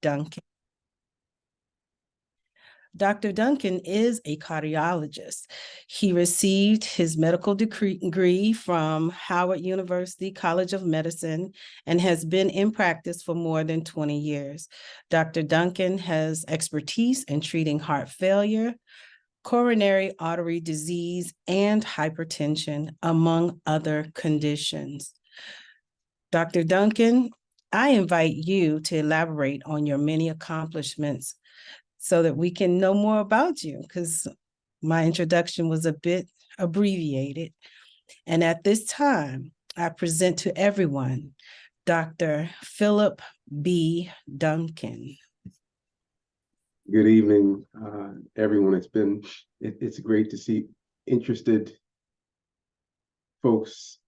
Duncan. Dr. Duncan is a cardiologist. He received his medical degree from Howard University College of Medicine and has been in practice for more than 20 years. Dr. Duncan has expertise in treating heart failure, coronary artery disease, and hypertension, among other conditions. Dr. Duncan, I invite you to elaborate on your many accomplishments so that we can know more about you, because my introduction was a bit abbreviated. And at this time, I present to everyone Dr. Philip B. Duncan. Good evening, everyone. It's great to see interested folks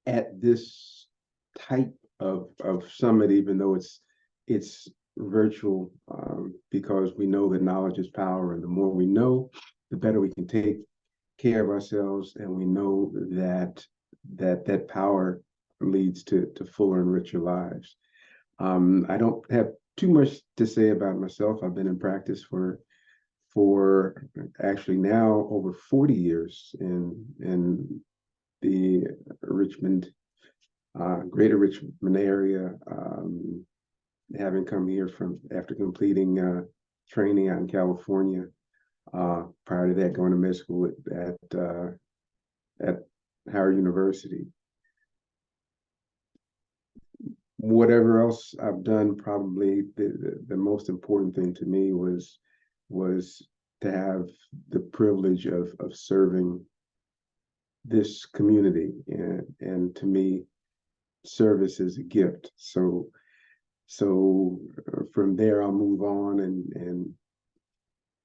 at this type of summit, even though it's virtual, because we know that knowledge is power, and the more we know, the better we can take care of ourselves, and we know that power leads to fuller and richer lives. I don't have too much to say about myself. I've been in practice for actually now over 40 years in the Richmond, greater Richmond area, having come here after completing training out in California. Prior to that, going to med school at Howard University. Whatever else I've done, probably the most important thing to me was to have the privilege of serving this community, and to me, service is a gift. So from there, I'll move on, and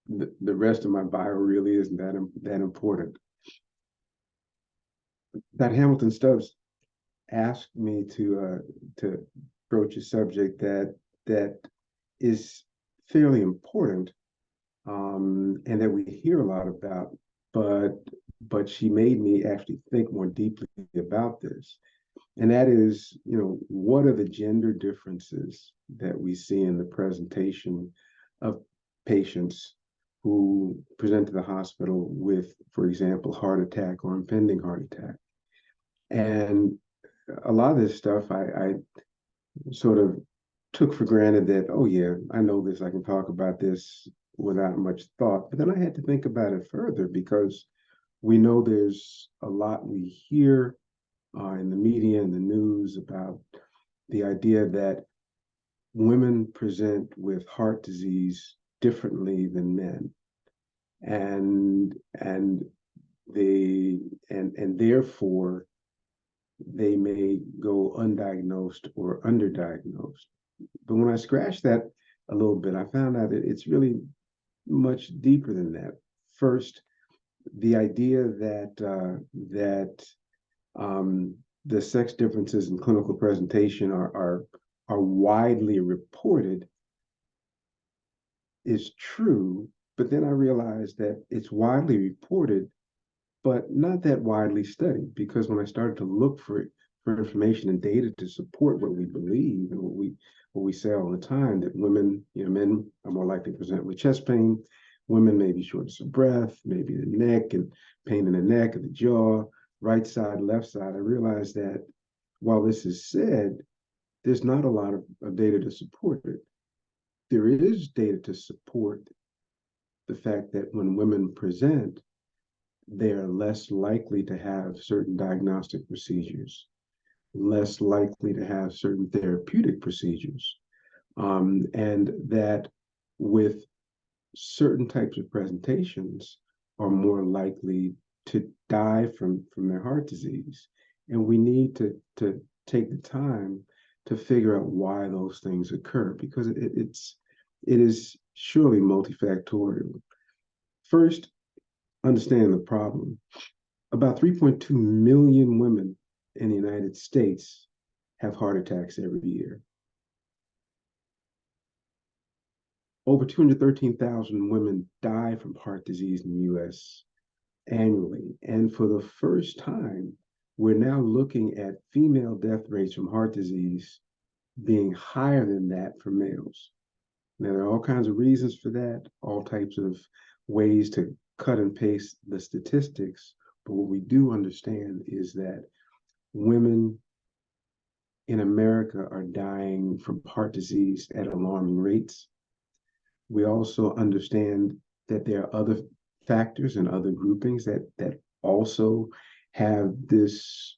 the rest of my bio really isn't that important. Dr. Hamilton Stubbs asked me to broach a subject that is fairly important, and that we hear a lot about, but she made me actually think more deeply about this. And that is, what are the gender differences that we see in the presentation of patients who present to the hospital with, for example, heart attack or impending heart attack? And a lot of this stuff I sort of took for granted that, oh yeah, I know this, I can talk about this without much thought. But then I had to think about it further, because we know there's a lot we hear in the media and the news about the idea that women present with heart disease differently than men, and therefore they may go undiagnosed or underdiagnosed. But when I scratched that a little bit, I found out that it's really much deeper than that. First, the idea that the sex differences in clinical presentation are widely reported is true, but then I realized that it's widely reported, but not that widely studied, because when I started to look for information and data to support what we believe and what we say all the time, that women, men are more likely to present with chest pain, women may be shortness of breath, maybe the neck and pain in the neck and the jaw, right side, left side. I realized that while this is said, there's not a lot of data to support it. There is data to support the fact that when women present, they are less likely to have certain diagnostic procedures, less likely to have certain therapeutic procedures, and that with certain types of presentations are more likely to die from their heart disease. And we need to take the time to figure out why those things occur, because it is surely multifactorial. First, understand the problem. About 3.2 million women in the United States have heart attacks every year. Over 213,000 women die from heart disease in the US annually. And for the first time, we're now looking at female death rates from heart disease being higher than that for males. Now, there are all kinds of reasons for that, all types of ways to cut and paste the statistics. But what we do understand is that women in America are dying from heart disease at alarming rates. We also understand that there are other factors and other groupings that also have this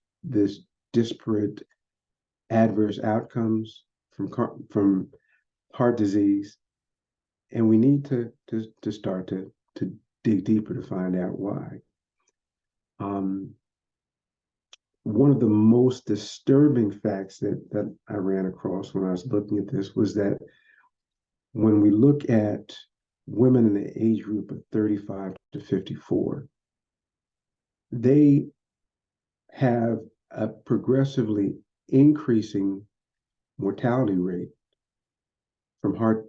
disparate adverse outcomes from heart disease, and we need to start to dig deeper to find out why. One of the most disturbing facts that I ran across when I was looking at this was that when we look at women in the age group of 35 to 54, they have a progressively increasing mortality rate from heart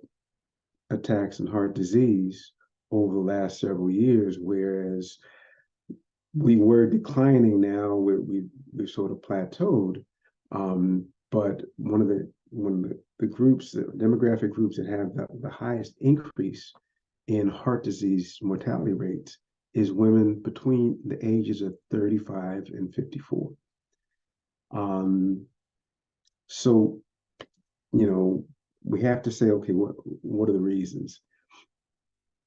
attacks and heart disease over the last several years, whereas we were declining. Now we've sort of plateaued. But one of the groups, the demographic groups that have the highest increase in heart disease mortality rates is women between the ages of 35 and 54. So, we have to say, okay, what are the reasons?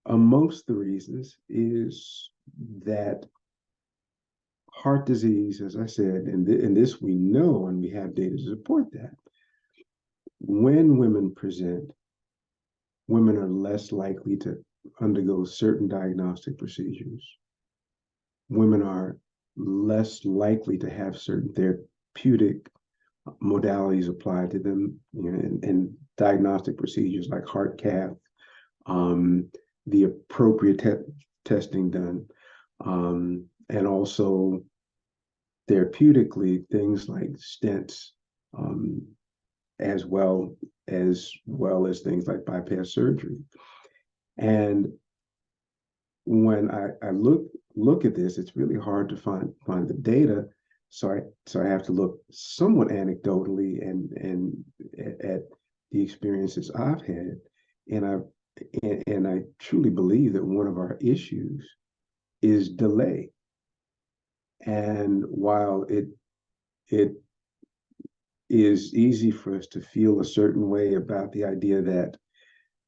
Amongst the reasons is that heart disease, as I said, and this we know, and we have data to support that, when women present, women are less likely to undergo certain diagnostic procedures. Women are less likely to have certain therapeutic modalities applied to them, and diagnostic procedures like heart cath, the appropriate testing done, and also therapeutically things like stents, as well as things like bypass surgery. And when I look at this, it's really hard to find the data. So I have to look somewhat anecdotally and at the experiences I've had, and I truly believe that one of our issues is delay. And while it is easy for us to feel a certain way about the idea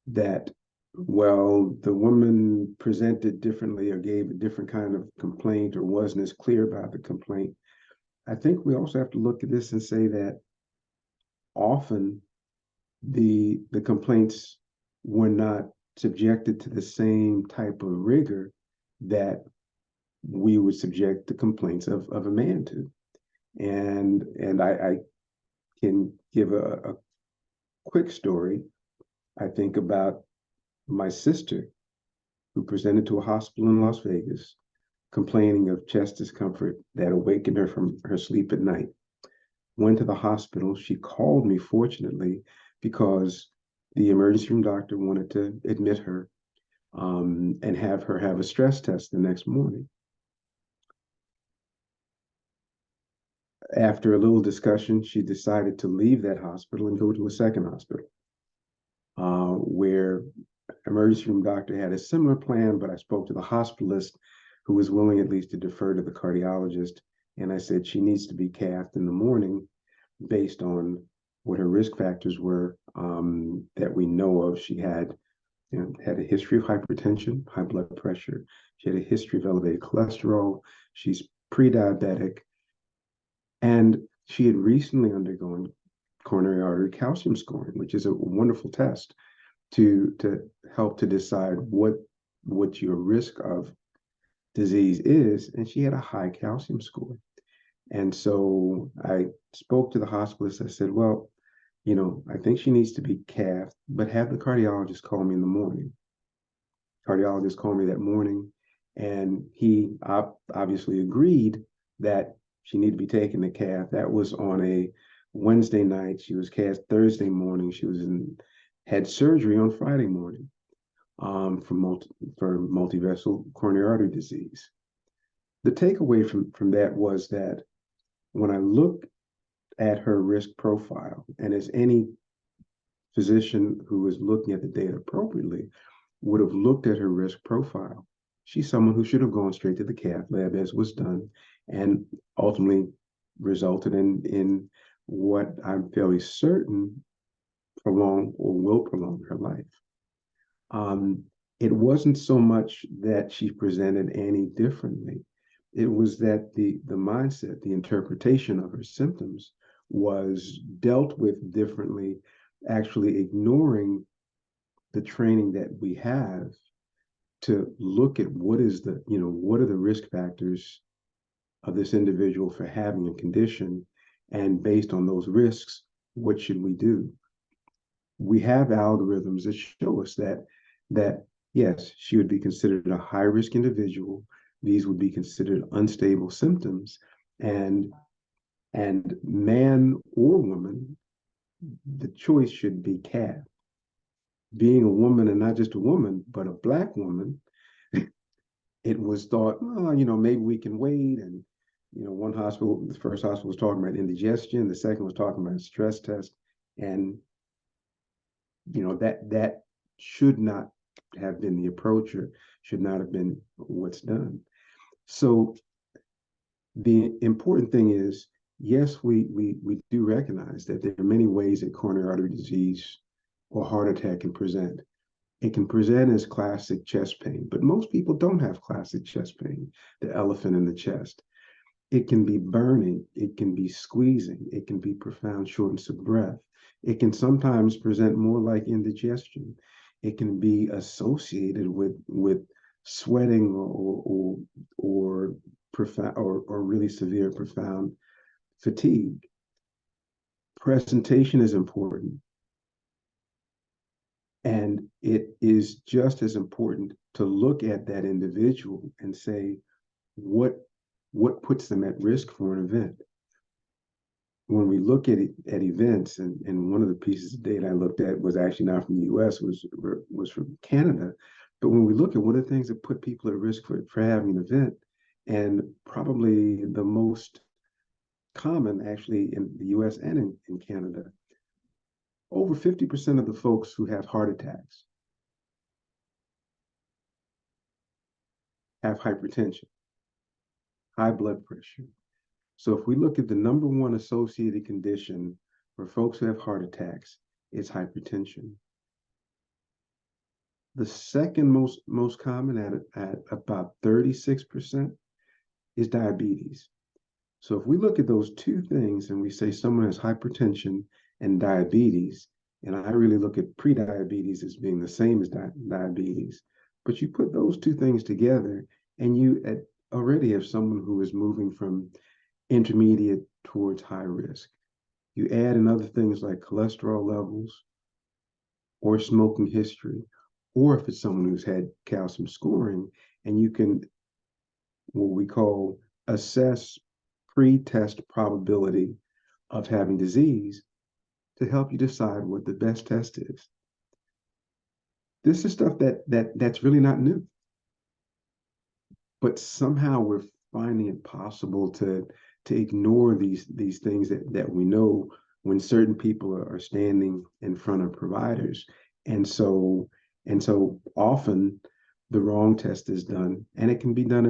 that well, the woman presented differently or gave a different kind of complaint or wasn't as clear about the complaint, I think we also have to look at this and say that often the complaints were not subjected to the same type of rigor that we would subject the complaints of a man to. And I can give a quick story. I think about my sister, who presented to a hospital in Las Vegas complaining of chest discomfort that awakened her from her sleep at night. Went to the hospital. She called me, fortunately, because the emergency room doctor wanted to admit her, and have her have a stress test the next morning. After a little discussion, she decided to leave that hospital and go to a second hospital, where emergency room doctor had a similar plan, but I spoke to the hospitalist, who was willing at least to defer to the cardiologist. And I said she needs to be cathed in the morning based on what her risk factors were, that we know of. She had a history of hypertension, high blood pressure. She had a history of elevated cholesterol. She's pre-diabetic. And she had recently undergone coronary artery calcium scoring, which is a wonderful test to help to decide what your risk of disease is. And she had a high calcium score. And so I spoke to the hospitalist. I said, well, I think she needs to be cathed, but have the cardiologist call me in the morning. Cardiologist called me that morning, and he obviously agreed that she needed to be taken to cath. That was on a Wednesday night. She was cathed Thursday morning. She had surgery on Friday morning, for multivessel coronary artery disease. The takeaway from that was that when I look at her risk profile. And as any physician who is looking at the data appropriately would have looked at her risk profile, she's someone who should have gone straight to the cath lab, as was done, and ultimately resulted in what I'm fairly certain prolong or will prolong her life. Um, it wasn't so much that she presented any differently. It was that the mindset, the interpretation of her symptoms was dealt with differently, actually ignoring the training that we have to look at what is the, what are the risk factors of this individual for having a condition, and based on those risks, what should we do? We have algorithms that show us that yes, she would be considered a high risk individual. These would be considered unstable symptoms, and man or woman, the choice should be cath. Being a woman, and not just a woman, but a Black woman, it was thought, oh, maybe we can wait. And one hospital, the first hospital was talking about indigestion, the second was talking about a stress test, and that should not have been the approach, or should not have been what's done. So the important thing is, yes, we do recognize that there are many ways that coronary artery disease or heart attack can present. It can present as classic chest pain, but most people don't have classic chest pain, the elephant in the chest. It can be burning, it can be squeezing, it can be profound shortness of breath. It can sometimes present more like indigestion. It can be associated with sweating or profound or really severe profound fatigue. Presentation is important. And it is just as important to look at that individual and say, what puts them at risk for an event? When we look at events, and one of the pieces of data I looked at was actually not from the US, was from Canada. But when we look at what are the things that put people at risk for having an event, and probably the most common actually in the US and in Canada, over 50% of the folks who have heart attacks have hypertension, high blood pressure. So if we look at the number one associated condition for folks who have heart attacks, it's hypertension. The second most common at about 36% is diabetes. So if we look at those two things and we say someone has hypertension and diabetes, and I really look at prediabetes as being the same as diabetes, but you put those two things together and you already have someone who is moving from intermediate towards high risk. You add in other things like cholesterol levels or smoking history, or if it's someone who's had calcium scoring, and you can, what we call, assess pre-test probability of having disease to help you decide what the best test is. This is stuff that's really not new, but somehow we're finding it possible to ignore these things that we know when certain people are standing in front of providers. And so often the wrong test is done, and it can be done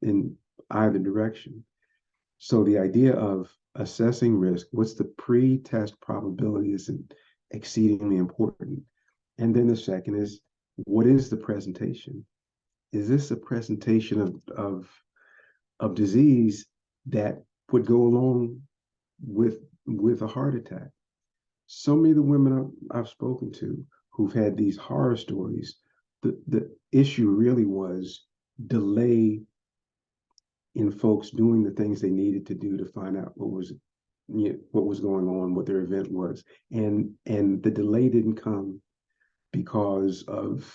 in either direction. So the idea of assessing risk, what's the pre-test probability, is exceedingly important. And then the second is, what is the presentation? Is this a presentation of disease that would go along with a heart attack? So many of the women I've spoken to who've had these horror stories, the issue really was delay in folks doing the things they needed to do to find out what was going on, what their event was, and the delay didn't come because of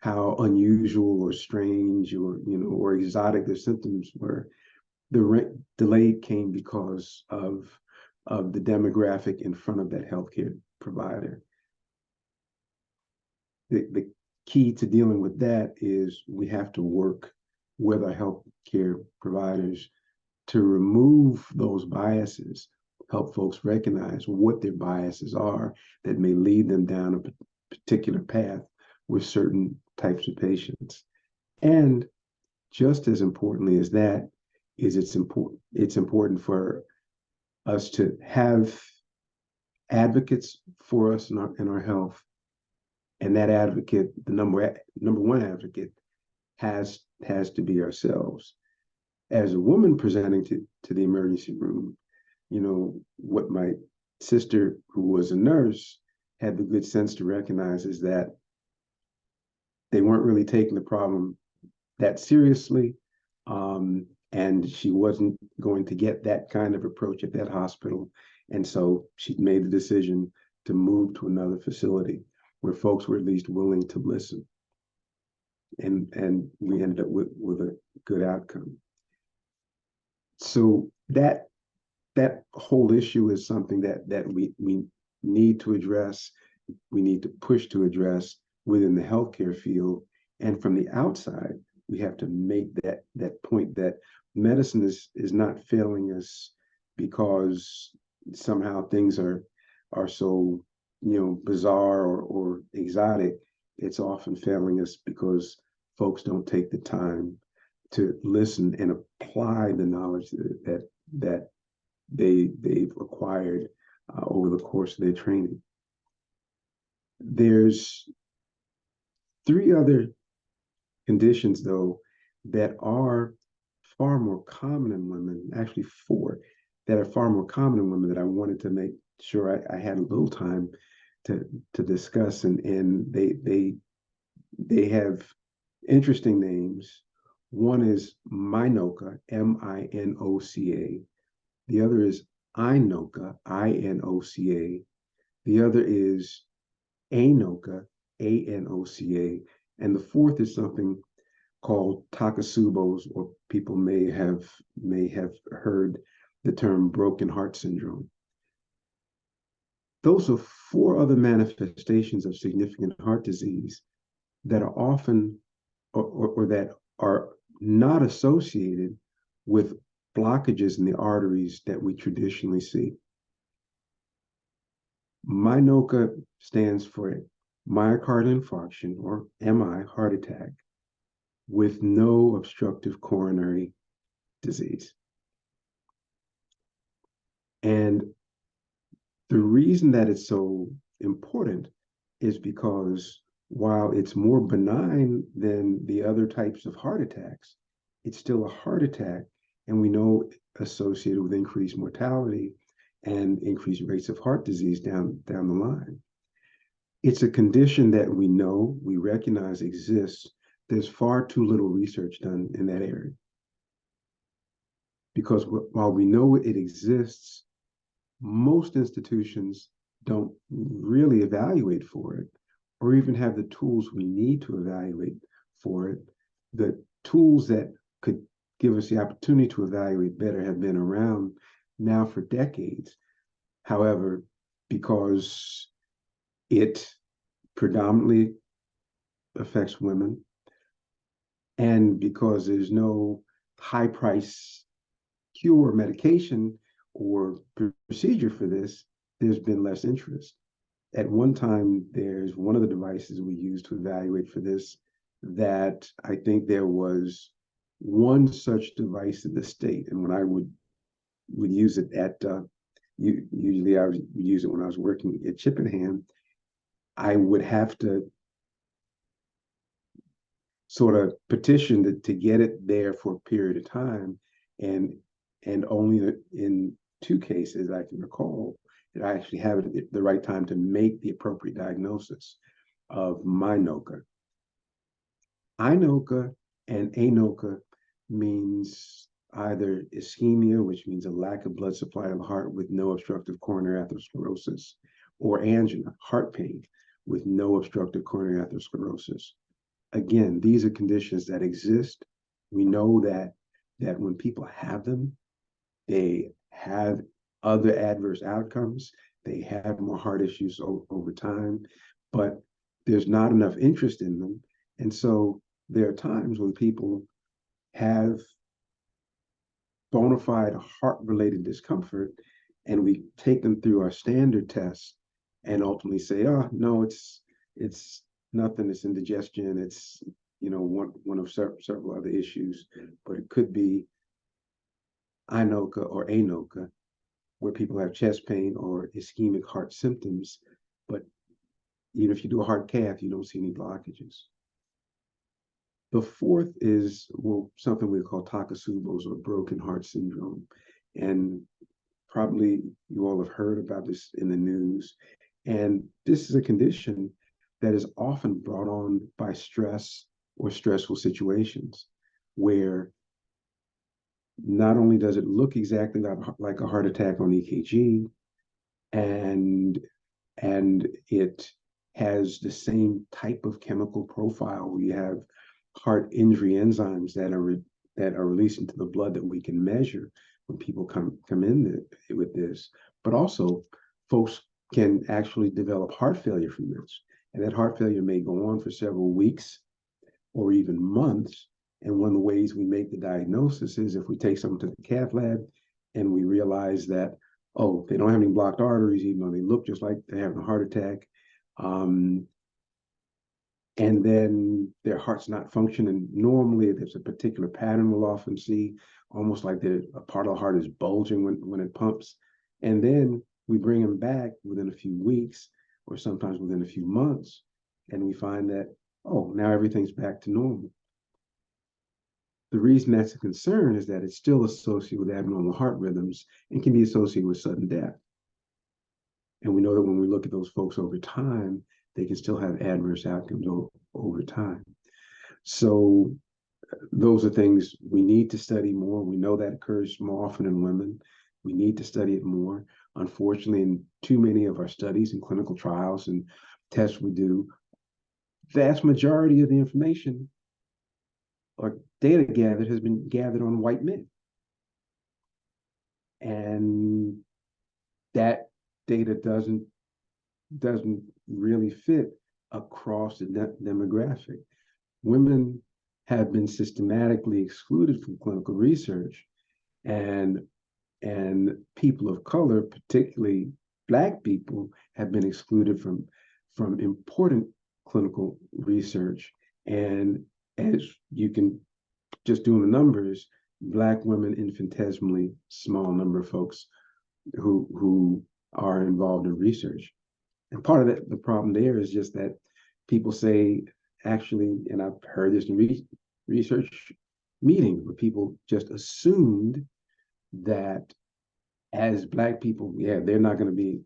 how unusual or strange or exotic their symptoms were. The delay came because of the demographic in front of that healthcare provider. The key to dealing with that is we have to work with our healthcare providers to remove those biases, help folks recognize what their biases are that may lead them down a particular path with certain types of patients. And just as importantly as that is it's important for us to have advocates for us in our health. And that advocate, the number one advocate, has to be ourselves. As a woman presenting to the emergency room, what my sister, who was a nurse, had the good sense to recognize is that they weren't really taking the problem that seriously. And she wasn't going to get that kind of approach at that hospital. And so she made the decision to move to another facility where folks were at least willing to listen. And we ended up with a good outcome. So that whole issue is something that we need to address. We need to push to address within the healthcare field. And from the outside, we have to make that point that medicine is not failing us because somehow things are so bizarre or exotic. It's often failing us because folks don't take the time to listen and apply the knowledge that they've acquired over the course of their training. There's 3 other conditions, though, that are far more common in women, actually 4, that are far more common in women that I wanted to make sure I had a little time to discuss. And they have interesting names. One is Minoca, Minoca. The other is Inoca, Inoca. The other is Anoca, Anoca. And the fourth is something called Takotsubo's, or people may have heard the term broken heart syndrome. Those are 4 other manifestations of significant heart disease that are often or that are not associated with blockages in the arteries that we traditionally see. MINOCA stands for myocardial infarction, or MI, heart attack, with no obstructive coronary disease. And the reason that it's so important is because while it's more benign than the other types of heart attacks, it's still a heart attack, and we know associated with increased mortality and increased rates of heart disease down the line. It's a condition that we know, we recognize exists. There's far too little research done in that area. Because while we know it exists, most institutions don't really evaluate for it or even have the tools we need to evaluate for it. The tools that could give us the opportunity to evaluate better have been around now for decades. However, because it predominantly affects women, and because there's no high price cure, medication, or procedure for this, there's been less interest. At one time, there's one of the devices we use to evaluate for this that I think there was one such device in the state. And when I would use it usually I would use it when I was working at Chippenham, I would have to sort of petition to get it there for a period of time. And only in 2 cases I can recall did I actually have it at the right time to make the appropriate diagnosis of MINOCA. Inoca and Anoca means either ischemia, which means a lack of blood supply to the heart with no obstructive coronary atherosclerosis, or angina, heart pain with no obstructive coronary atherosclerosis. Again, these are conditions that exist. We know that when people have them, they have other adverse outcomes. They have more heart issues over time, but there's not enough interest in them. And so there are times when people have bona fide heart-related discomfort, and we take them through our standard tests and ultimately say, oh, no, it's nothing, it's indigestion, it's, one of several other issues, but it could be inoca or anoca, where people have chest pain or ischemic heart symptoms, but even if you do a heart cath, you don't see any blockages. The fourth is, well, something we call Takotsubo's or broken heart syndrome. And probably you all have heard about this in the news. And this is a condition that is often brought on by stress or stressful situations, where not only does it look exactly like a heart attack on EKG, and it has the same type of chemical profile. We have heart injury enzymes that are released into the blood that we can measure when people come in with this. But also, folks can actually develop heart failure from this, and that heart failure may go on for several weeks or even months. And one of the ways we make the diagnosis is if we take someone to the cath lab and we realize that, oh, they don't have any blocked arteries, even though they look just like they're having a heart attack. And then their heart's not functioning normally. There's a particular pattern we'll often see, almost like a part of the heart is bulging when it pumps. And then we bring them back within a few weeks or sometimes within a few months, and we find that, oh, now everything's back to normal. The reason that's a concern is that it's still associated with abnormal heart rhythms and can be associated with sudden death. And we know that when we look at those folks over time, they can still have adverse outcomes over time. So those are things we need to study more. We know that occurs more often in women. We need to study it more. Unfortunately, in too many of our studies and clinical trials and tests we do, vast majority of the information or data gathered has been gathered on white men. And that data doesn't really fit across the demographic. Women have been systematically excluded from clinical research, and people of color, particularly Black people, have been excluded from important clinical research. And as you can just doing the numbers, Black women, infinitesimally small number of folks who are involved in research. And part of the problem there is just that people say, actually, and I've heard this in research meetings where people just assumed that as Black people, yeah, they're not going to be,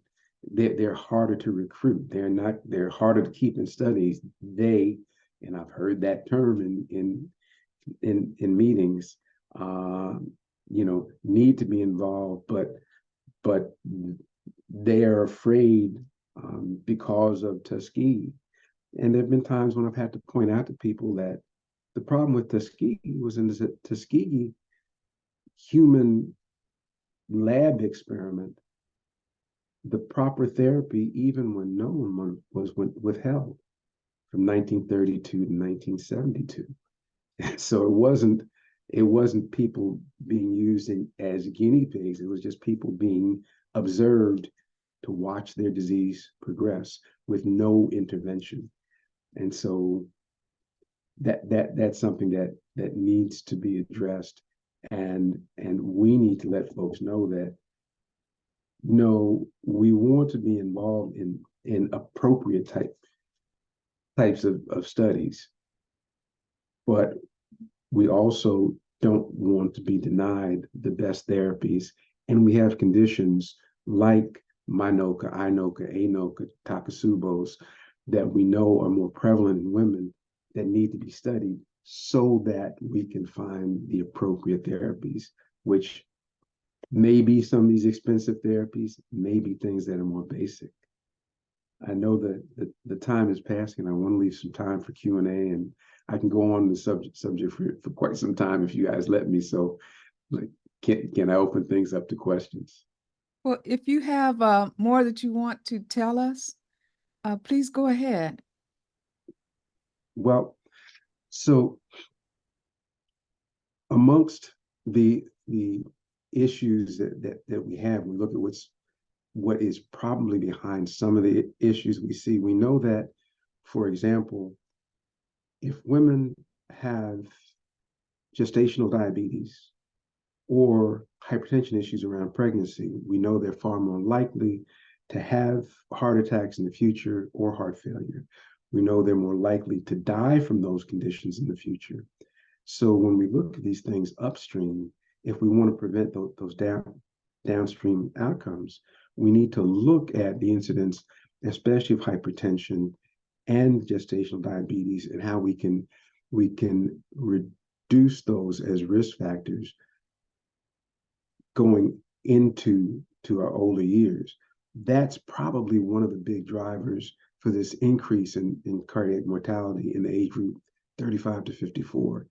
they're harder to recruit. They're harder to keep in studies. And I've heard that term in meetings, need to be involved, but they are afraid because of Tuskegee. And there have been times when I've had to point out to people that the problem with Tuskegee was in the Tuskegee human lab experiment, the proper therapy, even when known, was withheld from 1932 to 1972. So it wasn't people being used as guinea pigs. It was just people being observed to watch their disease progress with no intervention. And so that's something that needs to be addressed. And we need to let folks know that, no, we want to be involved in appropriate types of studies, but we also don't want to be denied the best therapies. And we have conditions like minoca, inoca, anoca, Takotsubo's that we know are more prevalent in women that need to be studied so that we can find the appropriate therapies, which may be some of these expensive therapies, may be things that are more basic. I know that the time is passing. I want to leave some time for Q&A, and I can go on the subject for quite some time if you guys let me. So, like, can I open things up to questions? Well, if you have more that you want to tell us, please go ahead. Well, so amongst the issues that we have, we look at what is probably behind some of the issues we see. We know that, for example, if women have gestational diabetes or hypertension issues around pregnancy, we know they're far more likely to have heart attacks in the future or heart failure. We know they're more likely to die from those conditions in the future. So when we look at these things upstream, if we want to prevent those downstream outcomes, we need to look at the incidence, especially of hypertension and gestational diabetes, and how we can reduce those as risk factors going into our older years. That's probably one of the big drivers for this increase in cardiac mortality in the age group 35 to 54.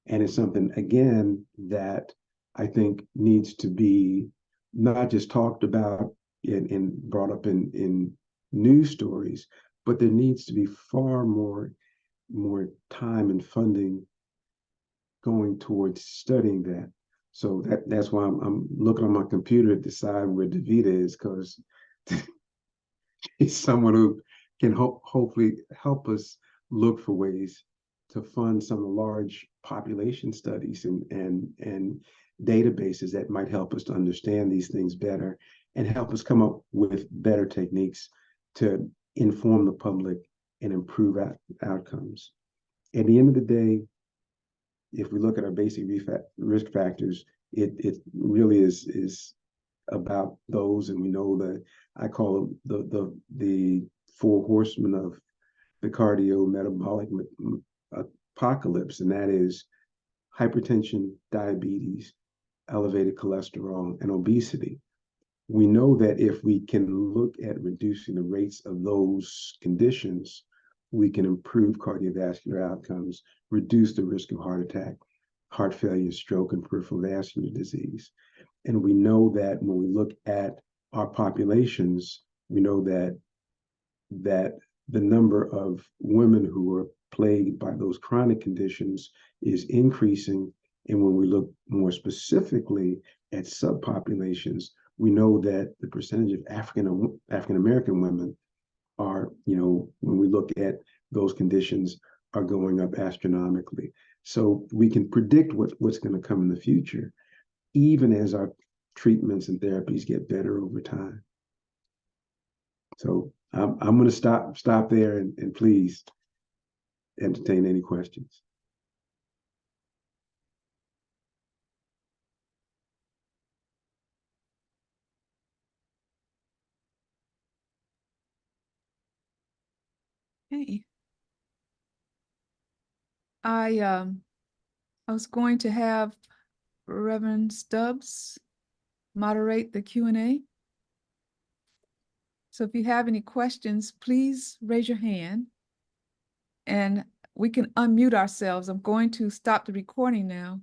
And it's something, again, that I think needs to be not just talked about and brought up in news stories, but there needs to be far more time and funding going towards studying that. So that's why I'm looking on my computer to decide where Davita is, because he's someone who can hopefully help us look for ways to fund some of the large population studies and databases that might help us to understand these things better and help us come up with better techniques to inform the public and improve outcomes. At the end of the day, if we look at our basic risk factors, it really is about those, and we know that I call them the four horsemen of the cardiometabolic apocalypse, and that is hypertension, diabetes, elevated cholesterol, and obesity. We know that if we can look at reducing the rates of those conditions, we can improve cardiovascular outcomes, reduce the risk of heart attack, heart failure, stroke, and peripheral vascular disease. And we know that when we look at our populations, we know that the number of women who are plagued by those chronic conditions is increasing. And when we look more specifically at subpopulations, we know that the percentage of African American women are, when we look at those conditions, are going up astronomically. So we can predict what's going to come in the future, even as our treatments and therapies get better over time. So I'm going to stop there and please entertain any questions. Hey, I was going to have Reverend Stubbs moderate the Q&A. So if you have any questions, please raise your hand and we can unmute ourselves. I'm going to stop the recording now